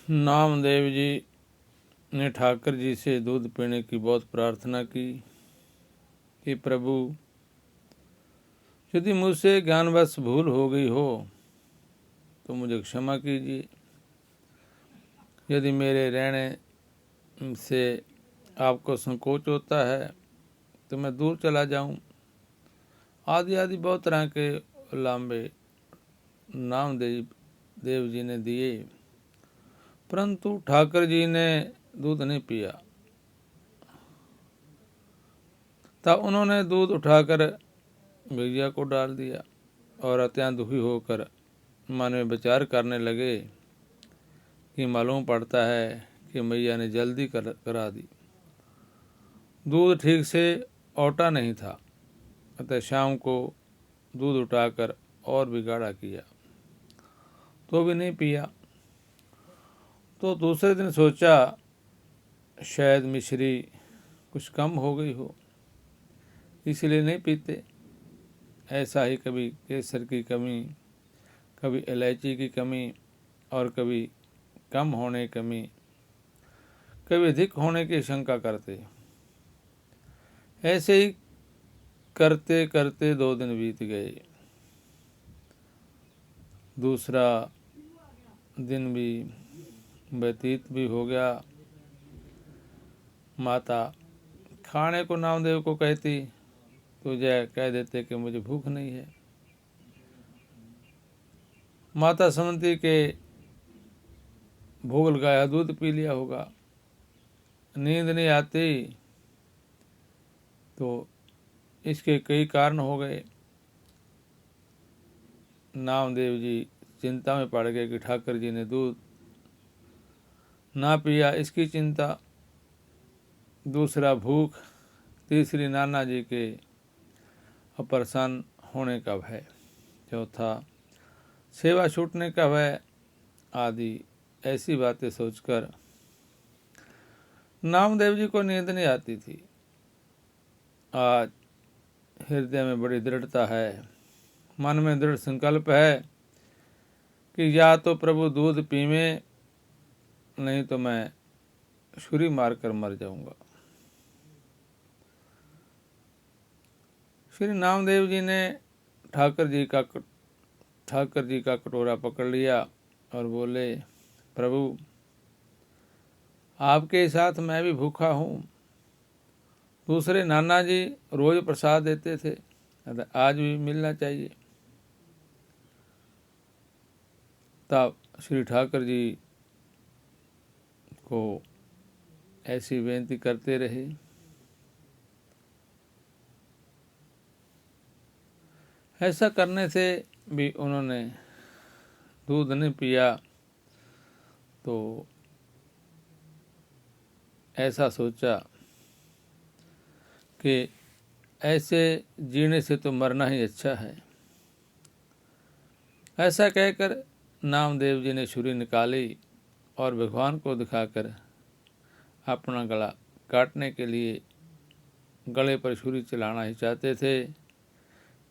नामदेव जी ने ठाकर जी से दूध पीने की बहुत प्रार्थना की कि प्रभु, यदि मुझसे ज्ञानवश भूल हो गई हो तो मुझे क्षमा कीजिए। यदि मेरे रहने से आपको संकोच होता है तो मैं दूर चला जाऊं। आदि आदि बहुत तरह के लांबे नामदेव जी ने दिए, परंतु ठाकर जी ने दूध नहीं पिया। तब उन्होंने दूध उठाकर भैया को डाल दिया और अत्यंत दुखी होकर मन में विचार करने लगे कि मालूम पड़ता है कि मैया ने जल्दी करा दी। दूध ठीक से औटा नहीं था, अतः शाम को दूध उठाकर और भी गाढ़ा किया तो भी नहीं पिया। तो दूसरे दिन सोचा शायद मिश्री कुछ कम हो गई हो, इसलिए नहीं पीते। ऐसा ही कभी केसर की कमी, कभी इलायची की कमी और कभी कम होने की कमी, कभी अधिक होने की शंका करते। ऐसे ही करते करते 2 दिन बीत गए। दूसरा दिन भी व्यतीत भी हो गया। माता खाने को नामदेव को कहती तो जय कह देते कि मुझे भूख नहीं है। माता समझती के भूख लगाया दूध पी लिया होगा। नींद नहीं आती तो इसके कई कारण हो गए। नामदेव जी चिंता में पड़ गए कि ठाकर जी ने दूध ना पिया, इसकी चिंता। दूसरा भूख, तीसरी नाना जी के अप्रसन्न होने का भय, चौथा सेवा छूटने का भय आदि ऐसी बातें सोचकर नामदेव जी को नींद नहीं आती थी। आज हृदय में बड़ी दृढ़ता है, मन में दृढ़ संकल्प है कि या तो प्रभु दूध पीवे, नहीं तो मैं छुरी मारकर मर जाऊंगा। श्री नामदेव जी ने ठाकर जी का कटोरा पकड़ लिया और बोले, प्रभु आपके साथ मैं भी भूखा हूँ। दूसरे नाना जी रोज प्रसाद देते थे, आज भी मिलना चाहिए। तब श्री ठाकर जी को ऐसी बेनती करते रहे। ऐसा करने से भी उन्होंने दूध नहीं पिया तो ऐसा सोचा कि ऐसे जीने से तो मरना ही अच्छा है। ऐसा कहकर नामदेव जी ने छुरी निकाली और भगवान को दिखाकर अपना गला काटने के लिए गले पर छुरी चलाना ही चाहते थे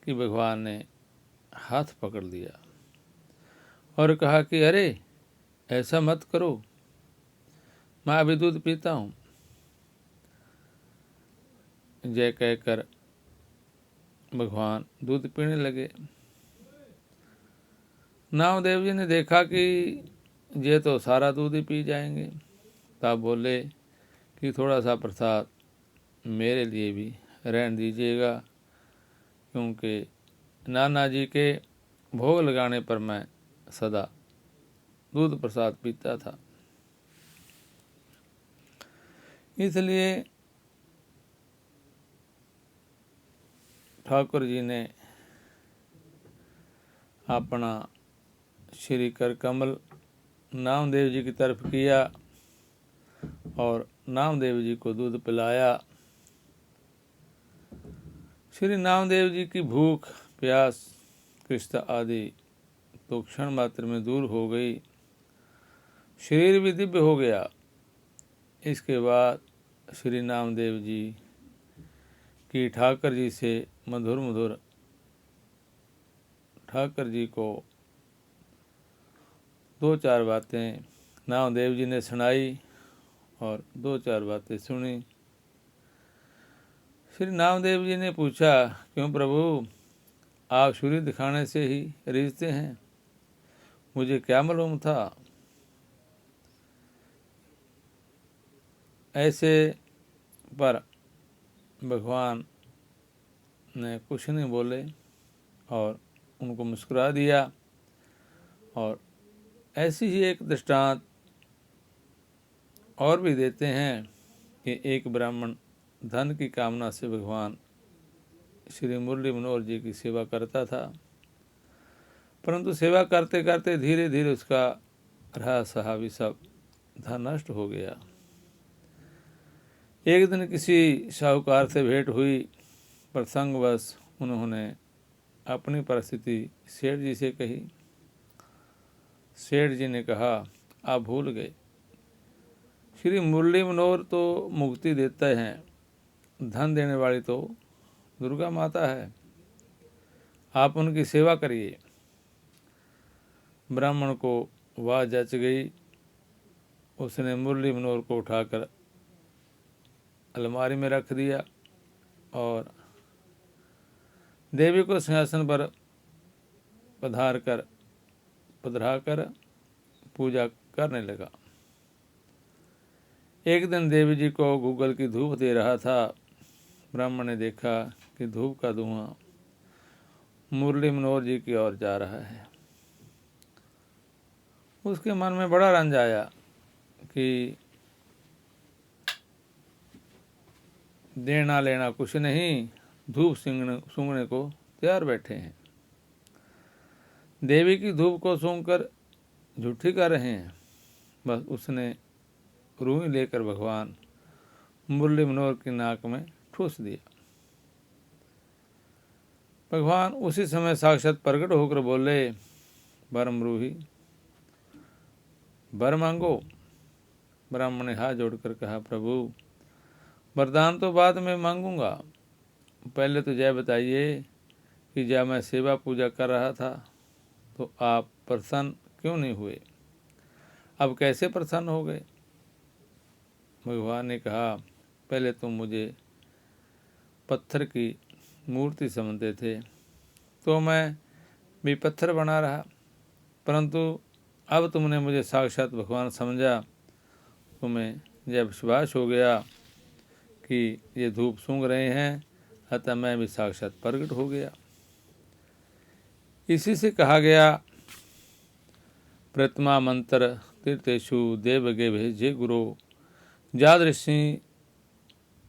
कि भगवान ने हाथ पकड़ लिया और कहा कि अरे ऐसा मत करो, मैं अभी दूध पीता हूँ। जय कहकर भगवान दूध पीने लगे। नामदेव जी ने देखा कि ये तो सारा दूध ही पी जाएंगे। तब बोले कि थोड़ा सा प्रसाद मेरे लिए भी रहने दीजिएगा, क्योंकि नाना जी के भोग लगाने पर मैं सदा दूध प्रसाद पीता था। इसलिए ठाकुर जी ने अपना श्री कर कमल नामदेव जी की तरफ किया और नामदेव जी को दूध पिलाया। श्री नामदेव जी की भूख, प्यास, कृष्ण आदि तो क्षण मात्र में दूर हो गई। शरीर भी दिव्य हो गया। इसके बाद श्री नामदेव जी की ठाकर जी से मधुर मधुर ठाकर जी को 2-4 बातें नामदेव जी ने सुनाई और 2-4 बातें सुनी। श्री नामदेव जी ने पूछा, क्यों प्रभु, आप सूर्य दिखाने से ही रीझते हैं? मुझे क्या मालूम था। ऐसे पर भगवान ने कुछ नहीं बोले और उनको मुस्कुरा दिया। और ऐसी ही एक दृष्टांत और भी देते हैं कि एक ब्राह्मण धन की कामना से भगवान श्री मुरली मनोहर जी की सेवा करता था, परंतु सेवा करते करते धीरे धीरे उसका रहा सहा भी सब धन नष्ट हो गया। एक दिन किसी साहूकार से भेंट हुई। प्रसंगवश उन्होंने अपनी परिस्थिति सेठ जी से कही। सेठ जी ने कहा, आप भूल गए, श्री मुरली मनोहर तो मुक्ति देते हैं, धन देने वाली तो दुर्गा माता है, आप उनकी सेवा करिए। ब्राह्मण को वह जच गई। उसने मुरली मनोहर को उठाकर अलमारी में रख दिया और देवी को सिंहासन पर पधरा कर पूजा करने लगा। एक दिन देवी जी को गूगल की धूप दे रहा था। ब्राह्मण ने देखा कि धूप का धुआं मुरली मनोहर जी की ओर जा रहा है। उसके मन में बड़ा रंज आया कि देना लेना कुछ नहीं, धूप सूंघने को तैयार बैठे हैं, देवी की धूप को सूंघकर झूठी कर रहे हैं। बस उसने रूई लेकर भगवान मुरली मनोहर की नाक में ठूस दिया। भगवान उसी समय साक्षात प्रकट होकर बोले, बरम रूही, वर मांगो। ब्राह्मण ने हाथ जोड़कर कहा, प्रभु, वरदान तो बाद में मांगूंगा, पहले तो यह बताइए कि जब मैं सेवा पूजा कर रहा था तो आप प्रसन्न क्यों नहीं हुए, अब कैसे प्रसन्न हो गए? भगवान ने कहा, पहले तुम मुझे पत्थर की मूर्ति समझते थे तो मैं भी पत्थर बना रहा, परंतु अब तुमने मुझे साक्षात भगवान समझा, तुम्हें यह विश्वास हो गया कि ये धूप सूंघ रहे हैं, अतः मैं भी साक्षात प्रकट हो गया। इसी से कहा गया, प्रतमा मंत्र तीर्थेषु देवगे भेजे गुरो, जादृशी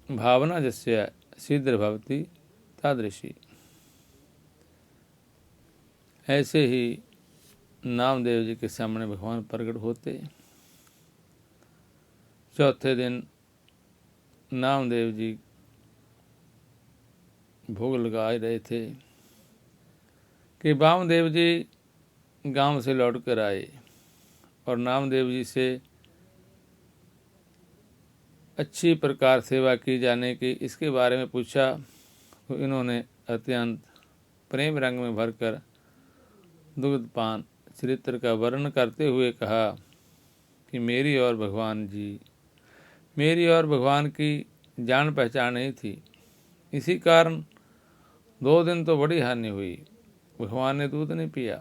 भावना जस्य शीघ्र भवती तादृशी। ऐसे ही नामदेव जी के सामने भगवान प्रकट होते। चौथे दिन नामदेव जी भोग लगा रहे थे कि वामदेव जी गांव से लौट कर आए और नामदेव जी से अच्छी प्रकार सेवा की जाने की इसके बारे में पूछा तो इन्होंने अत्यंत प्रेम रंग में भरकर दुग्धपान चरित्र का वर्णन करते हुए कहा कि मेरी और भगवान की जान पहचान नहीं थी, इसी कारण 2 दिन तो बड़ी हानि हुई, भगवान ने दूध नहीं पिया।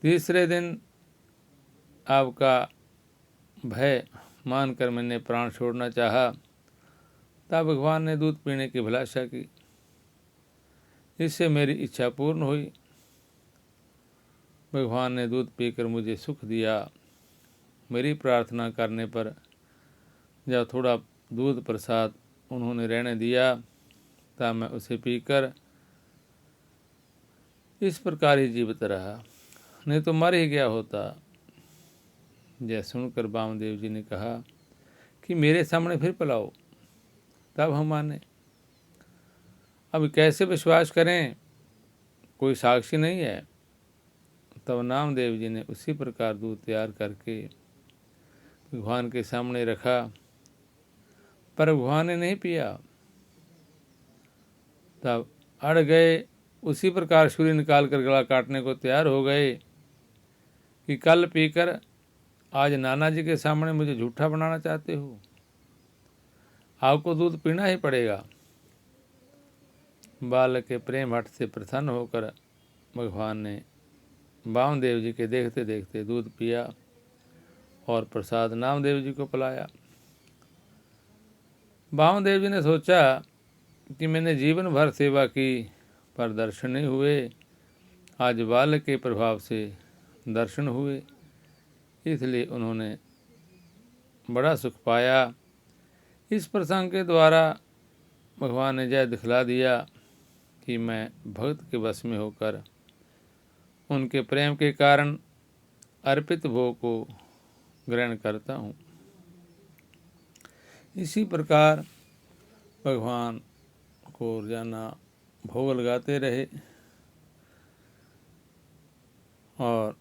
तीसरे दिन आपका भय मानकर मैंने प्राण छोड़ना चाहा, तब भगवान ने दूध पीने की अभिलाषा की, इससे मेरी इच्छा पूर्ण हुई। भगवान ने दूध पीकर मुझे सुख दिया। मेरी प्रार्थना करने पर जब थोड़ा दूध प्रसाद उन्होंने रहने दिया, तब मैं उसे पीकर इस प्रकार ही जीवित रहा, नहीं तो मर ही गया होता। यह सुनकर वामदेव जी ने कहा कि मेरे सामने फिर पिलाओ, तब हम माने। अब कैसे विश्वास करें, कोई साक्षी नहीं है। तब नामदेव जी ने उसी प्रकार दूध तैयार करके भगवान के सामने रखा, पर भगवान ने नहीं पिया। तब अड़ गए। उसी प्रकार छुरी निकाल कर गला काटने को तैयार हो गए कि कल पीकर आज नाना जी के सामने मुझे झूठा बनाना चाहते हो? आपको दूध पीना ही पड़ेगा। बालक के प्रेम हट से प्रसन्न होकर भगवान ने वामदेव जी के देखते देखते दूध पिया और प्रसाद नामदेव जी को पिलाया। वामदेव जी ने सोचा कि मैंने जीवन भर सेवा की पर दर्शन नहीं हुए, आज बालक के प्रभाव से दर्शन हुए, इसलिए उन्होंने बड़ा सुख पाया। इस प्रसंग के द्वारा भगवान ने जय दिखला दिया कि मैं भक्त के वश में होकर उनके प्रेम के कारण अर्पित भोग को ग्रहण करता हूँ। इसी प्रकार भगवान को रोजाना भोग लगाते रहे और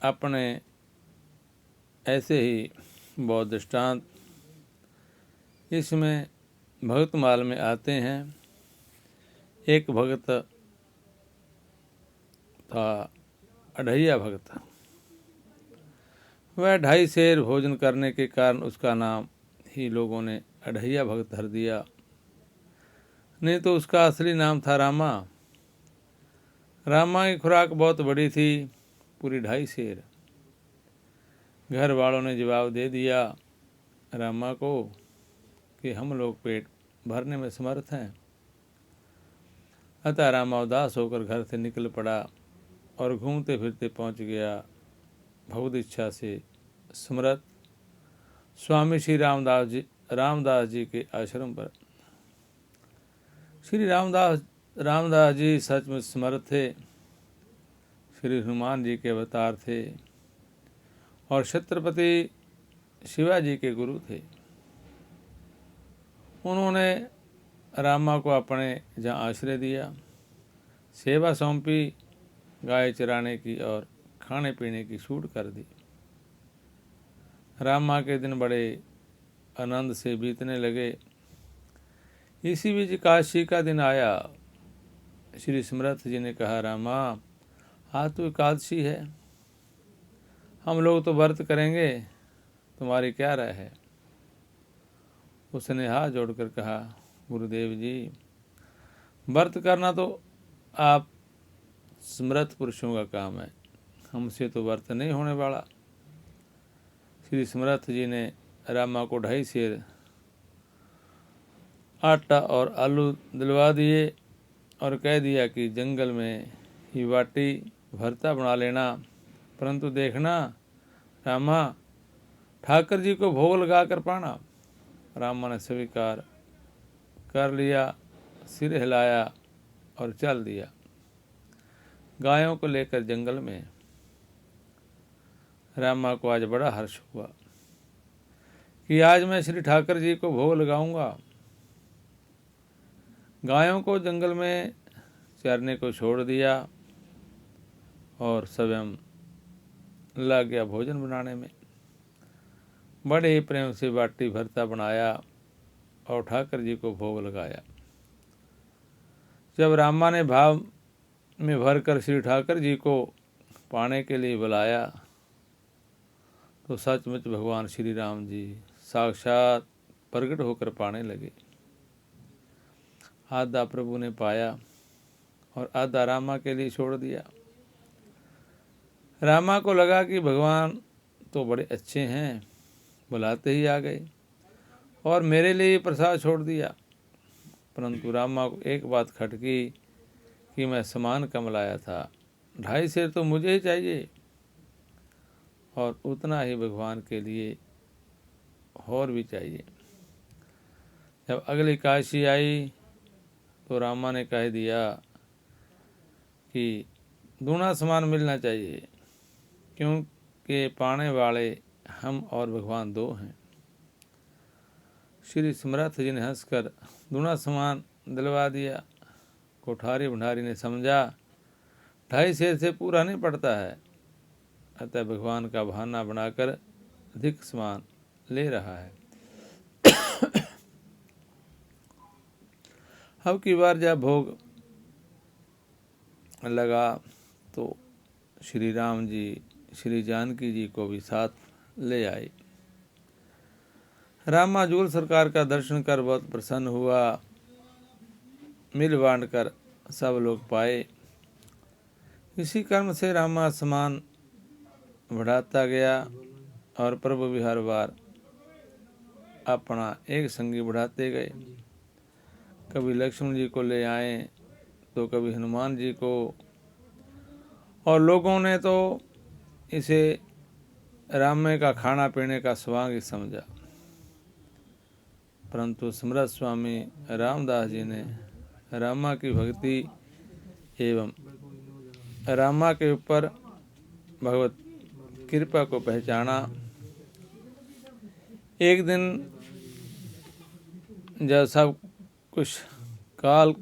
अपने ऐसे ही बहुत दृष्टांत इसमें भगतमाल में आते हैं। एक भगत था, अढ़ैया भगत। वह 2.5 सेर भोजन करने के कारण उसका नाम ही लोगों ने अढ़ैया भगत धर दिया, नहीं तो उसका असली नाम था रामा। रामा की खुराक बहुत बड़ी थी, पूरी 2.5 सेर। घर वालों ने जवाब दे दिया रामा को कि हम लोग पेट भरने में समर्थ हैं। अतः रामा उदास होकर घर से निकल पड़ा और घूमते फिरते पहुंच गया भगवत इच्छा से समर्थ स्वामी श्री रामदास जी के आश्रम पर। श्री रामदास जी सच में समर्थ थे, श्री हनुमान जी के अवतार थे और छत्रपति शिवाजी के गुरु थे। उन्होंने रामा को अपने जहाँ आश्रय दिया, सेवा सौंपी, गाय चराने की और खाने पीने की छूट कर दी। रामा के दिन बड़े आनंद से बीतने लगे। इसी बीच काशी का दिन आया। श्री समर्थ जी ने कहा रामा, आज तो एकादशी है, हम लोग तो व्रत करेंगे, तुम्हारी क्या राय है? उसने हाथ जोड़कर कहा गुरुदेव जी, व्रत करना तो आप समर्थ पुरुषों का काम है, हमसे तो व्रत नहीं होने वाला। श्री समर्थ जी ने रामा को 2.5 सेर आटा और आलू दिलवा दिए और कह दिया कि जंगल में ही बाटी भरता बना लेना, परंतु देखना रामा, ठाकर जी को भोग लगा कर पाना। रामा ने स्वीकार कर लिया, सिर हिलाया और चल दिया गायों को लेकर जंगल में। रामा को आज बड़ा हर्ष हुआ कि आज मैं श्री ठाकर जी को भोग लगाऊंगा। गायों को जंगल में चरने को छोड़ दिया और स्वयं लग गया भोजन बनाने में। बड़े ही प्रेम से बाटी भरता बनाया और ठाकर जी को भोग लगाया। जब रामा ने भाव में भरकर श्री ठाकर जी को पाने के लिए बुलाया तो सचमुच भगवान श्री राम जी साक्षात प्रकट होकर पाने लगे। आधा प्रभु ने पाया और आधा रामा के लिए छोड़ दिया। रामा को लगा कि भगवान तो बड़े अच्छे हैं, बुलाते ही आ गए और मेरे लिए प्रसाद छोड़ दिया। परंतु रामा को एक बात खटकी कि मैं सामान कम लाया था, 2.5 सेर तो मुझे ही चाहिए और उतना ही भगवान के लिए और भी चाहिए। जब अगली काशी आई तो रामा ने कह दिया कि दूना सामान मिलना चाहिए, क्योंकि पाने वाले हम और भगवान 2 हैं। श्री समर्थ जी ने हंसकर दूना सामान दिलवा दिया। कोठारी भंडारी ने समझा 2.5 सेर से पूरा नहीं पड़ता है, अतः भगवान का बहाना बनाकर अधिक सामान ले रहा है। अब की बार जब भोग लगा तो श्री राम जी श्री जानकी जी को भी साथ ले आए। रामा जूल सरकार का दर्शन कर बहुत प्रसन्न हुआ। मिल बांट कर सब लोग पाए। इसी कर्म से रामा समान बढ़ाता गया और प्रभु भी हर बार अपना एक संगी बढ़ाते गए। कभी लक्ष्मण जी को ले आए तो कभी हनुमान जी को, और लोगों ने तो इसे रामे का खाना पीने का स्वांग ही समझा। परंतु समर्थ स्वामी रामदास जी ने रामा की भक्ति एवं रामा के ऊपर भगवत कृपा को पहचाना। एक दिन जब सब कुछ काल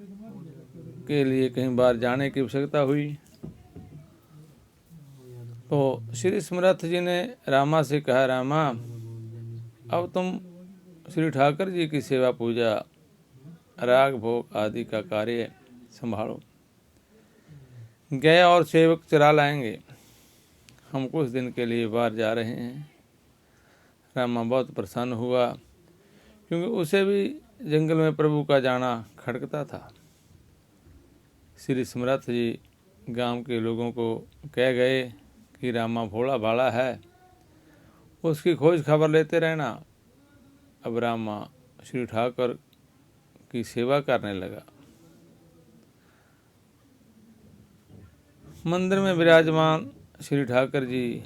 के लिए कहीं बाहर जाने की आवश्यकता हुई तो श्री समर्थ जी ने रामा से कहा, रामा अब तुम श्री ठाकर जी की सेवा पूजा राग भोग आदि का कार्य संभालो। गया और सेवक चरा लाएंगे, हम कुछ दिन के लिए बाहर जा रहे हैं। रामा बहुत प्रसन्न हुआ क्योंकि उसे भी जंगल में प्रभु का जाना खटकता था। श्री समर्थ जी गांव के लोगों को कह गए कि रामा भोला भाला है, उसकी खोज खबर लेते रहना। अब रामा श्री ठाकर की सेवा करने लगा। मंदिर में विराजमान श्री ठाकर जी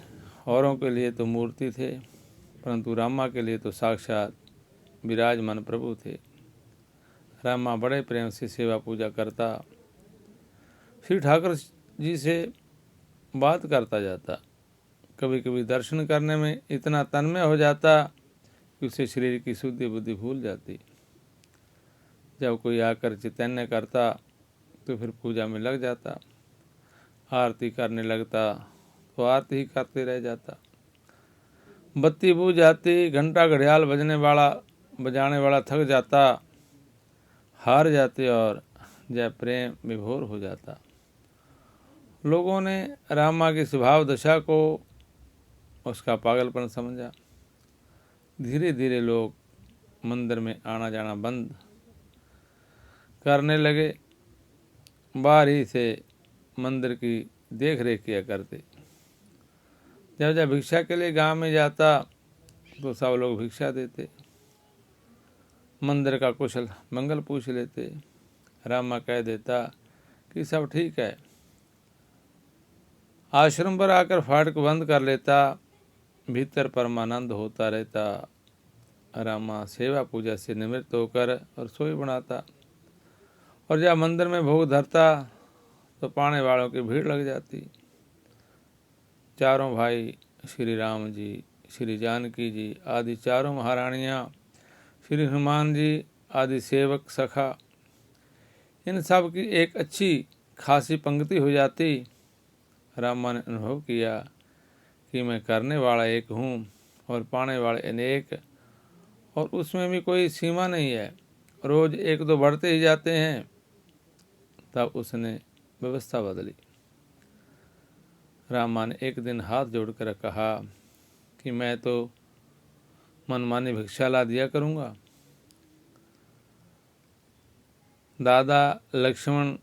औरों के लिए तो मूर्ति थे, परंतु रामा के लिए तो साक्षात विराजमान प्रभु थे। रामा बड़े प्रेम से सेवा पूजा करता, श्री ठाकर जी से बात करता जाता। कभी कभी दर्शन करने में इतना तन्मय हो जाता कि उसे शरीर की शुद्धि बुद्धि भूल जाती। जब कोई आकर चैतन्य करता तो फिर पूजा में लग जाता। आरती करने लगता तो आरती ही करते रह जाता। बत्ती बुझ जाती, घंटा घड़ियाल बजाने वाला थक जाता, हार जाते और जय प्रेम विभोर हो जाता। लोगों ने रामा की स्वभाव दशा को उसका पागलपन समझा। धीरे धीरे लोग मंदिर में आना जाना बंद करने लगे। बाहर ही से मंदिर की देख रेख किया करते। जब जब भिक्षा के लिए गांव में जाता तो सब लोग भिक्षा देते, मंदिर का कुशल मंगल पूछ लेते। रामा कह देता कि सब ठीक है। आश्रम पर आकर फाटक बंद कर लेता, भीतर परमानंद होता रहता। रामा सेवा पूजा से निवृत्त होकर रसोई बनाता, और जब मंदिर में भोग धरता तो पाने वालों की भीड़ लग जाती। चारों भाई श्री राम जी, श्री जानकी जी आदि चारों महारानियाँ, श्री हनुमान जी आदि सेवक सखा, इन सब की एक अच्छी खासी पंक्ति हो जाती। रामा ने अनुभव किया कि मैं करने वाला एक हूँ और पाने वाले अनेक, और उसमें भी कोई सीमा नहीं है, रोज एक दो बढ़ते ही जाते हैं। तब उसने व्यवस्था बदली। रामा ने एक दिन हाथ जोड़कर कहा कि मैं तो मनमानी भिक्षा ला दिया करूँगा, दादा लक्ष्मण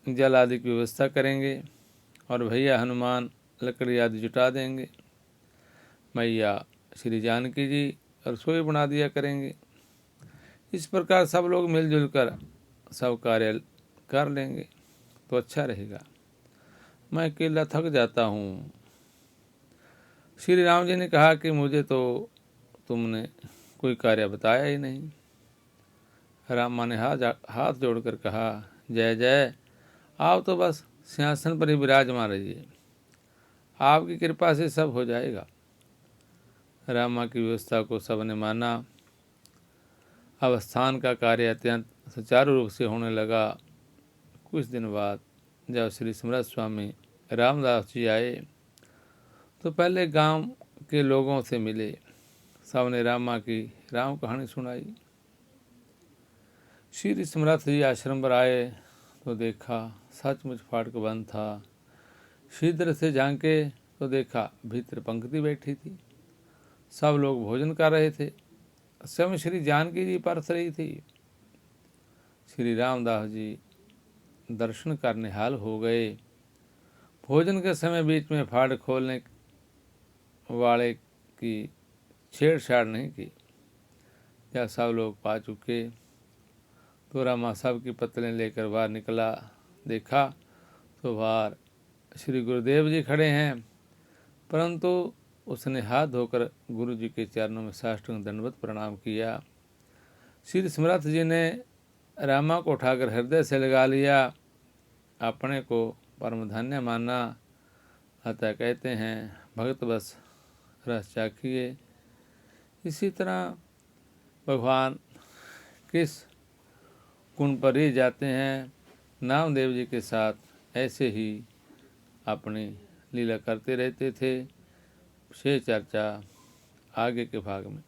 जल आदि की व्यवस्था करेंगे और भैया हनुमान लकड़ी आदि जुटा देंगे। मैया श्री जानकी जी रसोई बना दिया करेंगे। इस प्रकार सब लोग मिलजुल कर सब कार्य कर लेंगे तो अच्छा रहेगा। मैं अकेला थक जाता हूँ। श्री राम जी ने कहा कि मुझे तो तुमने कोई कार्य बताया ही नहीं। रामा ने हाथ जोड़कर कहा, जय जय, आप तो बस सिंहासन पर ही विराजमान रहिए, आपकी कृपा से सब हो जाएगा। रामा की व्यवस्था को सबने माना। अब स्थान का कार्य अत्यंत सुचारू रूप से होने लगा। कुछ दिन बाद जब श्री समर्थ स्वामी रामदास जी आए तो पहले गांव के लोगों से मिले। सबने रामा की राम कहानी सुनाई। श्री समर्थ जी आश्रम पर आए तो देखा सचमुच फाटक बंद था। शीघ्र से झांके तो देखा भीतर पंक्ति बैठी थी। सब लोग भोजन कर रहे थे। स्वयं श्री जानकी जी परस रही थी। श्री रामदास जी दर्शन कर निहाल हो गए। भोजन के समय बीच में फाड़ खोलने वाले की छेड़छाड़ नहीं की। या सब लोग पा चुके तो रामा साहब की पतलें लेकर बाहर निकला। देखा तो बाहर श्री गुरुदेव जी खड़े हैं, परंतु उसने हाथ धोकर गुरु जी के चरणों में साष्टांग दंडवत प्रणाम किया। श्री समर्थ जी ने रामा को उठाकर हृदय से लगा लिया, अपने को परम धन्य माना। अतः कहते हैं भगत बस रस चाखिए। इसी तरह भगवान किस कुंड पर ही जाते हैं, नामदेव जी के साथ ऐसे ही अपनी लीला करते रहते थे। से चर्चा आगे के भाग में।